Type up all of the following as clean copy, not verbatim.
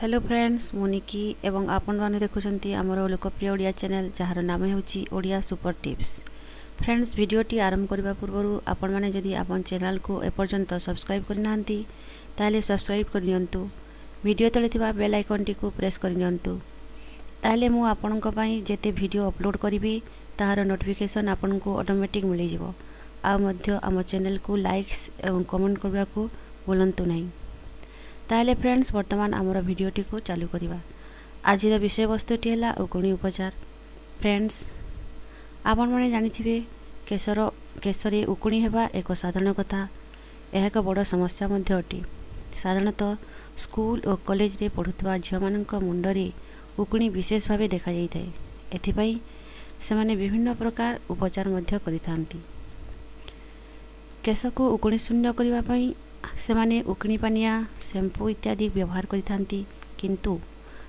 Hello friends मुनिकी एवं आपण माने देखुछंती हमर लोकप्रिय ओडिया चैनल जहार नाम हेउची ओडिया सुपर टिप्स। फ्रेंड्स वीडियोटी आरंभ करबा पूर्वरु आपण माने जदि आपन चैनल को एपर्यंत सब्सक्राइब करनांती ताले सब्सक्राइब करनियंतु। वीडियो तले थिबा बेल आइकन टी को प्रेस करनियंतु ताले मु आपनक पई जेते वीडियो अपलोड करिवि ताहार नोटिफिकेशन आपनको ऑटोमेटिक मिलि जिवो। आ मध्य हम चैनल को लाइक्स एवं कमेंट करबा को बोलंतु नहीं। ताहले फ्रेंड्स वर्तमान आमर भिडियोटी को चालू करिबा। आजिर विषय वस्तुटी है उकुणी उपचार। फ्रेंड्स आपण माने जानिथिबे केशरे उकुणी हेबा एक साधारण कथा। यह एक बड़ समस्या मध्य अटे। साधारणतः स्कूल और कॉलेज रे पढ़ुवा झियो मानक मुंडरे उकुणी विशेष भाव देखा जाइए। एथिपाई सेमाने विभिन्न प्रकार उपचार मध्य करिथांती। केश को उकुणी शून्य करिबा पई सेमाने उकुणी पानिया शैम्पू इत्यादि व्यवहार करिथांती, किंतु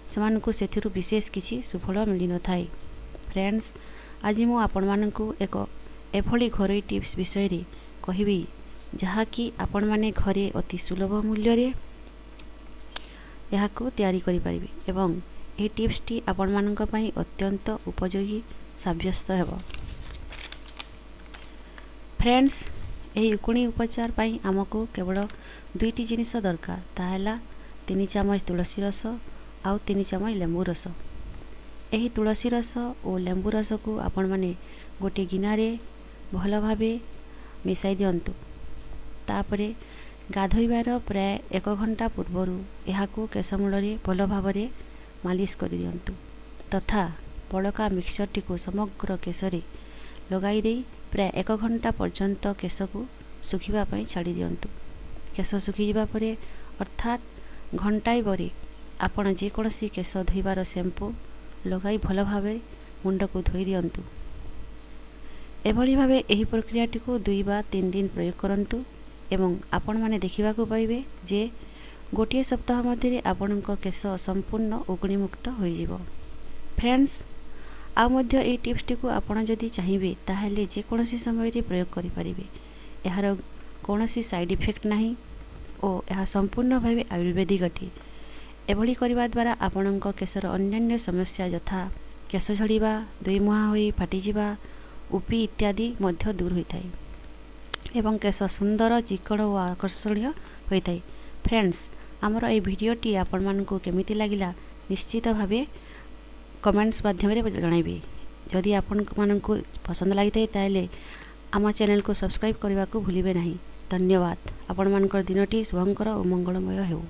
सेमानकु सेथिरु विशेष किछि सुफल मिली न थाए। फ्रेंड्स आज मु आपण मानकु एक एभली घरोई टिप्स विषय रे कहिबी जहा कि आपण माने घरे अति सुलभ मूल्य रे याको तयारी करि परिबे एवं ए टिप्स टी आपण मानक पई अत्यंत उपयोगी साब्यस्त हेबो। फ्रेंड्स यही उकुणी उपचार पाई आमको केवल दुईटी जिनिस दरकार, ताहला 3 चामच तुलसी रस आउ 3 चामच लेंबू रस। यही तुलसी रस और लेंबू रस को आपण माने गोटे गिनारे भल भावे मिसाई दियंतु। तापरे गाधोइबार प्राय 1 घंटा पूर्वरु एहाको केशमूलरे भल भावरे मालिश कर दियंतु तथा बड़का मिक्सचर टी को समग्र केशरे लगाई दे प्राय 1 घंटा पर्यंत केश को सुखिबा पई छाड़ी दियंतु। केश सुखी जिबा परे अर्थात घंटाए बरे आपण जे कोनसी केश धोइबार शैम्पू लगाई भल भावे मुंड को धोई दियंतु। एभली भावे एही प्रक्रियाटी को 2 बा 3 दिन प्रयोग करंतु एवं आपण माने देखिबा को पाइबे जे गोटिए सप्ताह मध्य आपणक केश संपूर्ण उकुणी मुक्त होई जिवो। फ्रेंड्स आ मध्य ए टिप्स टी को आपण जदि चाहिबे ताहेले जे कोनसी समय रे प्रयोग करि परिबे। एहार कोनसी साइड इफेक्ट नाही ओ एहा संपूर्ण भावे आयुर्वेदिक अटे। एभली करबा द्वारा आपणक केशर अन्यान्य समस्या यथा केश झड़ीबा, दुई मुहा होई फाटी जिबा, उपी इत्यादि मध्य दूर होइथाय एवं केश सुंदर चिकण और आकर्षणीय होइथाय। फ्रेंड्स हमर ए भिडियोटी आपण मानकु केमिति लागिला निश्चित भावे कमेंट्स माध्यम जणाइबे। जदि आपण मानकु पसंद लागिथाय ताले आम चैनल को सब्सक्राइब करने को भूलिबे नहीं। धन्यवाद। आपण मानकर दिनटी शुभंकर और मंगलमय हेउ।